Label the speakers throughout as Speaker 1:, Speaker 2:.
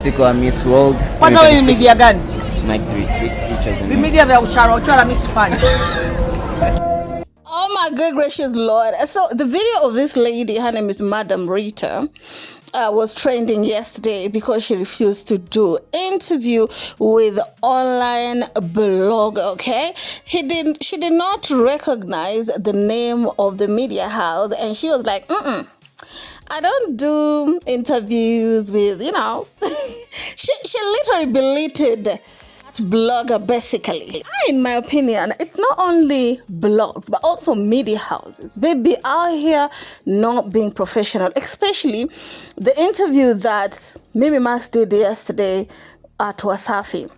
Speaker 1: Siko Miss World.
Speaker 2: Kwanza wewe media gani?
Speaker 1: Mike 360 chosen.
Speaker 2: Media vya uchara Miss Fun.
Speaker 3: Oh my good gracious Lord. So the video of this lady, her name is Madam Rita, was trending yesterday because she refused to do interview with online blog, okay? She did not recognize the name of the media house, and she was like, I don't do interviews with, she literally belittled that blogger basically. In my opinion, it's not only blogs, but also media houses. Baby out here not being professional, especially the interview that Mimi Mas did yesterday at Wasafi.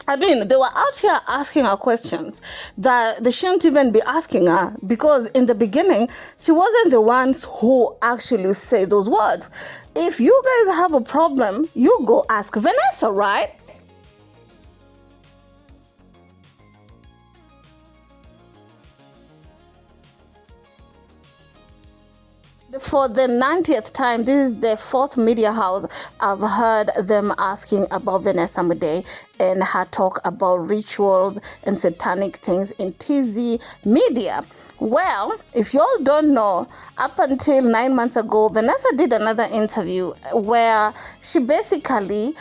Speaker 3: I mean, they were out here asking her questions that they shouldn't even be asking her, because in the beginning, she wasn't the ones who actually say those words. If you guys have a problem, you go ask Vanessa, right? For the 90th time, this is the fourth media house I've heard them asking about Vanessa Mdee and her talk about rituals and satanic things in TZ media. Well, if y'all don't know, up until 9 months ago, Vanessa did another interview where she basically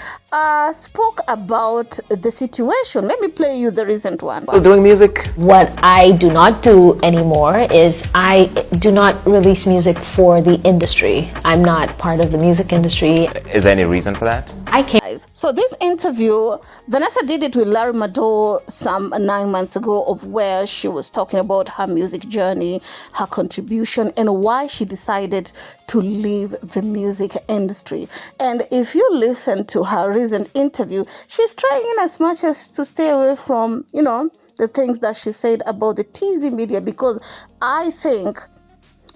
Speaker 3: spoke about the situation. Let me play you the recent one.
Speaker 1: Still doing music?
Speaker 4: What I do not do anymore is I do not release music for the industry. I'm not part of the music industry.
Speaker 1: Is there any reason for that?
Speaker 4: I can't.
Speaker 3: So this interview, Vanessa did it with Larry Mado some 9 months ago, of where she was talking about her music journey, her contribution, and why she decided to leave the music industry. And if you listen to her recent interview, she's trying as much as to stay away from, the things that she said about the TZ media, because I think,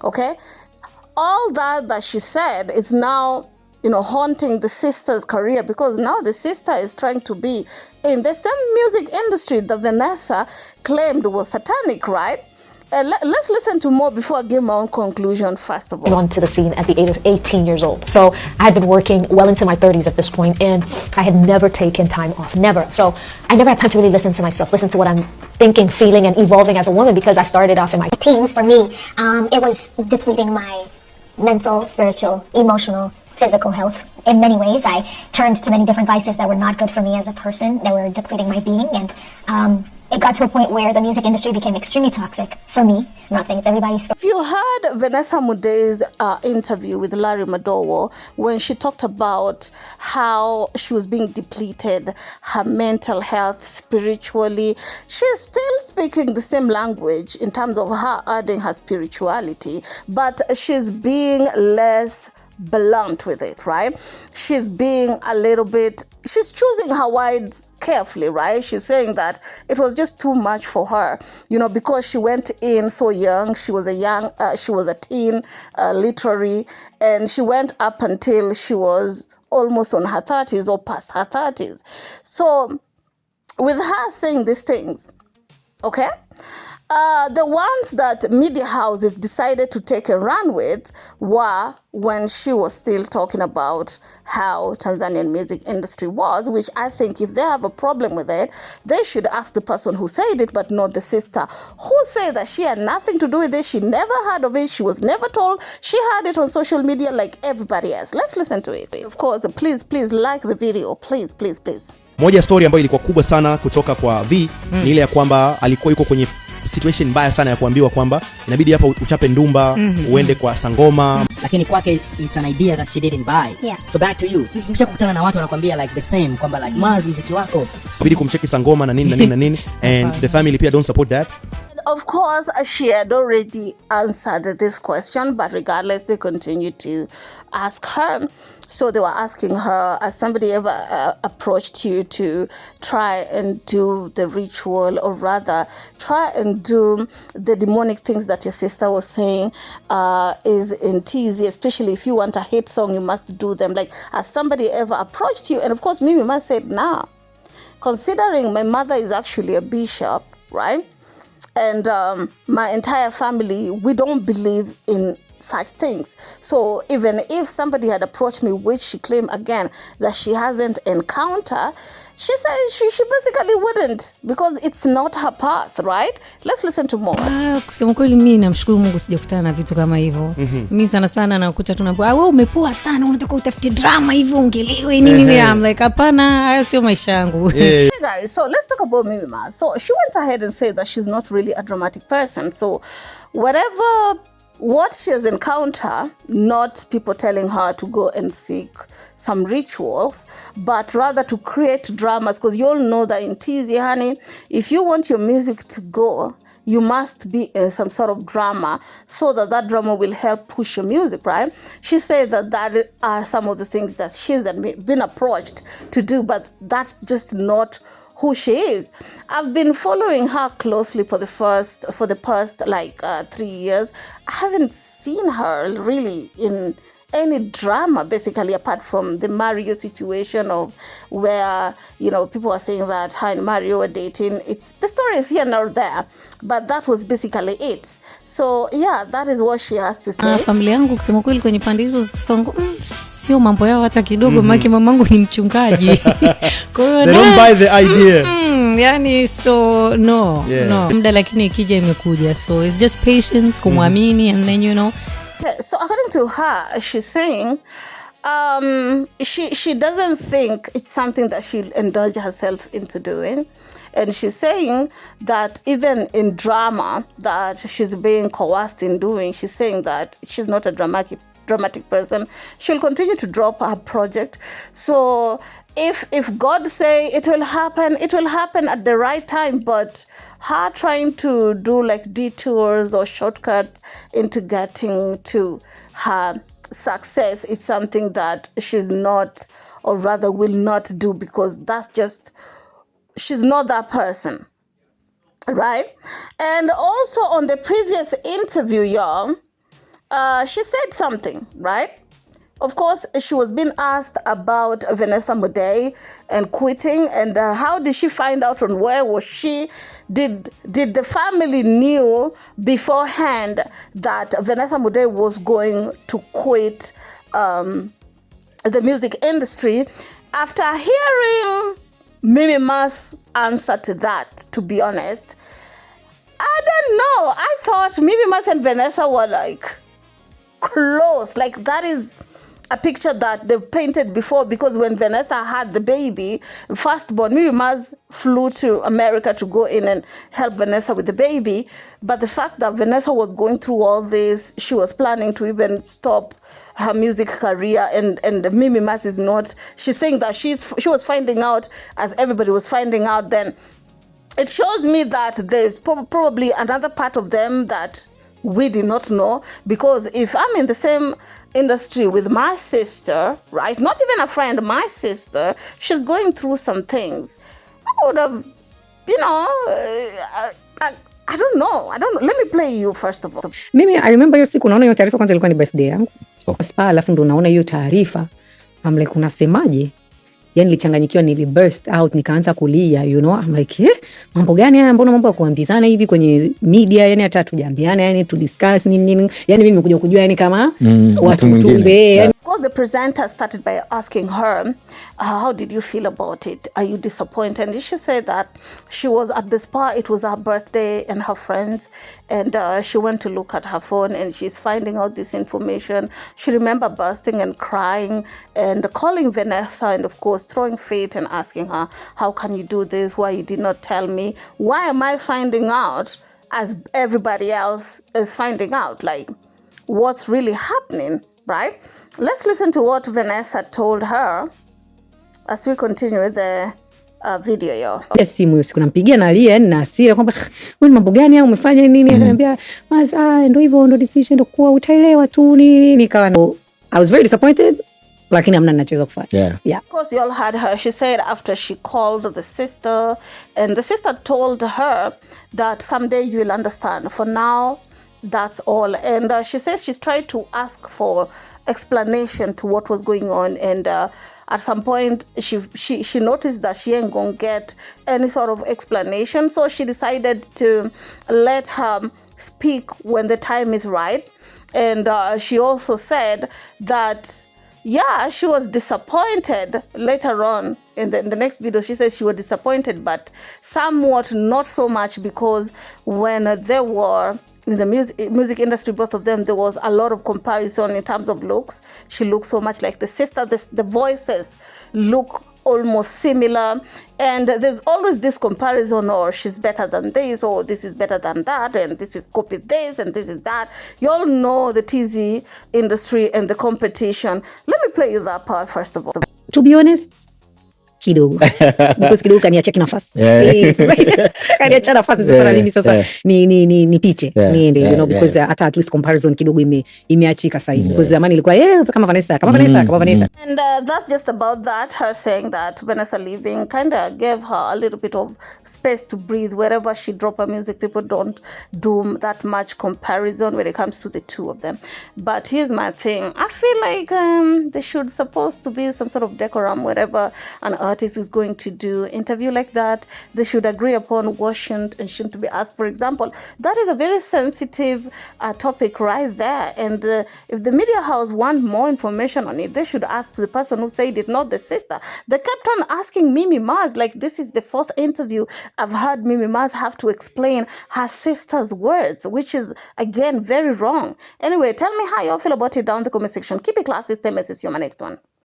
Speaker 3: okay, all that she said is now haunting the sister's career, because now the sister is trying to be in the same music industry that Vanessa claimed was satanic, right? Let's listen to more before I give my own conclusion, first of all.
Speaker 4: Onto the scene at the age of 18 years old. So I had been working well into my 30s at this point, and I had never taken time off, never. So I never had time to really listen to myself, listen to what I'm thinking, feeling, and evolving as a woman, because I started off in my
Speaker 5: teens. For me, it was depleting my mental, spiritual, emotional, physical health. In many ways, I turned to many different vices that were not good for me as a person, that were depleting my being, and it got to a point where the music industry became extremely toxic for me. I'm not saying it's everybody's story.
Speaker 3: If you heard Vanessa Mdee's interview with Larry Madowo, when she talked about how she was being depleted, her mental health, spiritually, she's still speaking the same language in terms of her adding her spirituality, but she's being less blunt with it, right? She's being she's choosing her words carefully, right? She's saying that it was just too much for her, because she went in so young. She was a teen, literally, and she went up until she was almost on her 30s or past her 30s. So with her saying these things, okay, the ones that media houses decided to take and run with were when she was still talking about how Tanzanian music industry was, which I think if they have a problem with it, they should ask the person who said it, but not the sister who said that she had nothing to do with it. She never heard of it. She was never told. She had it on social media like everybody else. Let's listen to it. Of course, please like the video. Please.
Speaker 6: Moja story ambayo ilikuwa kubwa sana kutoka kwa V ni ile ya kwamba alikuwa yuko kwenye situation mbaya sana ya kuambiwa kwamba inabidi hapa uchape ndumba, uende kwa sangoma,
Speaker 7: lakini kwake it's an idea that she didn't buy.
Speaker 5: Yeah.
Speaker 7: So back to you. Kisha kukutana na watu wanakuambia like the same kwamba like Mars muziki wako
Speaker 6: inabidi kumcheki sangoma na nini and the family pia don't support that.
Speaker 3: Of course, she had already answered this question, but regardless, they continued to ask her. So they were asking her, has somebody ever approached you to try and do the ritual, or rather try and do the demonic things that your sister was saying is in TZ, especially if you want a hit song, you must do them. Like, has somebody ever approached you? And of course, Mimi must said, nah. Considering my mother is actually a bishop, right? And my entire family, we don't believe in such things. So even if somebody had approached me, which she claimed again that she hasn't encountered, she said she basically wouldn't, because it's not her path, right? Let's listen to more.
Speaker 8: Kusema kweli mimi namshukuru Mungu sijakutana na vitu kama hivyo. Mimi sana nakuta tunaambia wewe umepoa sana, unataka utafute drama hivyo ongelewe nini. I'm like hapana, hayo sio maisha yangu.
Speaker 3: Hey guys, so let's talk about Mimi Maz. So she went ahead and said that she's not really a dramatic person. So what she has encountered, not people telling her to go and seek some rituals, but rather to create dramas, because you all know that in TZ, honey, if you want your music to go, you must be in some sort of drama so that drama will help push your music, right? She said that are some of the things that she's been approached to do, but that's just not who she is. I've been following her closely for the past like 3 years. I haven't seen her really in any drama, basically, apart from the Mario situation of where, you know, people are saying that her and Mario were dating. The story is here nor there, but that was basically it. So yeah, that is what she has to say.
Speaker 8: Familia yangu kusema kweli kwenye pande hizo songo sio mambo yao hata kidogo, maki mamangu ni mchungaji. Kwa hiyo
Speaker 6: they don't buy the idea.
Speaker 8: Yani so no. Muda lakini ikija imekuja. So it's just patience, kumwamini, and then you know.
Speaker 3: Okay, so according to her, she's saying she doesn't think it's something that she'll indulge herself into doing. And she's saying that even in drama that she's being coerced in doing, she's saying that she's not a dramatic person. She'll continue to drop her project. So if God say it will happen at the right time. But her trying to do like detours or shortcuts into getting to her success is something that she's not, or rather will not do, because she's not that person, right? And also on the previous interview, y'all, she said something, right? Of course, she was being asked about Vanessa Mdee and quitting, and how did she find out, and where was she? Did the family knew beforehand that Vanessa Mdee was going to quit the music industry? After hearing Mimi Maz answer to that, to be honest, I don't know. I thought Mimi Maz and Vanessa were like close. Like that is a picture that they've painted before, because when Vanessa had the baby, firstborn, Mimi Maz flew to America to go in and help Vanessa with the baby. But the fact that Vanessa was going through all this, she was planning to even stop her music career, and Mimi Maz is not. She's saying that she was finding out as everybody was finding out. Then it shows me that there's probably another part of them that we did not know, because if I'm in the same industry with my sister, right, not even a friend, my sister, she's going through some things, I would have, you know, I don't know. Let me play you first of all.
Speaker 8: Mimi I remember hiyo siku naona hiyo taarifa, kwanza ilikuwa ni birthday yangu. Spa, alafu ndo naona hiyo taarifa. I'm like, unasemaje? Yani nilichanganyikiwa, niliburst out, nikaanza kulia, you know. I'm like, mambo gani haya? Mbona mambo ya kuambizana hivi kwenye media, yani hata tujaambiana, yani to discuss nini. Yani mimi nimekuja kujua yani kama watu tumbe.
Speaker 3: Of course, the presenter started by asking her, how did you feel about it? Are you disappointed? And she said that she was at the spa, it was her birthday and her friends, and she went to look at her phone and she's finding out this information. She remember bursting and crying and calling Vanessa, and of course throwing fit and asking her, how can you do this? Why you did not tell me? Why am I finding out as everybody else is finding out? Like, what's really happening, right? Let's listen to what Vanessa told her as we continue with the video, yo.
Speaker 8: Yes, simu usiku nampigia na lia na hasira kwamba wewe mambo gani au umefanya nini? Ananiambia Maz, ndio hivyo, ndio decision, ndio kwa utaelewa tu nini. Nikawa I was very disappointed. Lakini amna ninachoweza kufanya. Yeah.
Speaker 3: Of course, you all heard her. She said after she called the sister, and the sister told her that someday you will understand. For now, that's all. And she says she's tried to ask for explanation to what was going on, and at some point she noticed that she ain't gonna get any sort of explanation, so she decided to let her speak when the time is right. And she also said that, yeah, she was disappointed later on in the next video. She says she was disappointed, but somewhat not so much, because when they were in the music industry, both of them, there was a lot of comparison in terms of looks. She looks so much like the sister. The voices look almost similar, and there's always this comparison, or she's better than this, or this is better than that, and this is copied this, and this is that. You all know the TZ industry and the competition. Let me play you that part first of all.
Speaker 8: To be honest, kidogo because kidogo kaniachia nafasi kaniachia nafasi sasa, na mimi sasa ni piche niende, you know, because hata at least comparison kidogo imeachika sasa hivi, because zamani ilikuwa kama Vanessa.
Speaker 3: And that's just about that, her saying that Vanessa leaving kind of gave her a little bit of space to breathe. Wherever she drop her music, people don't do that much comparison when it comes to the two of them. But here's my thing, I feel like there should supposed to be some sort of decorum wherever an artist is going to do interview like that. They should agree upon what shouldn't and shouldn't be asked. For example, that is a very sensitive topic right there, and if the media house want more information on it, they should ask the person who said it, not the sister. They kept on asking Mimi Mars, like this is the 4th interview I've heard Mimi Mars have to explain her sister's words, which is again very wrong. Anyway, tell me how you all feel about it down in the comment section. Keep it classy, stay messy. See you on my next one.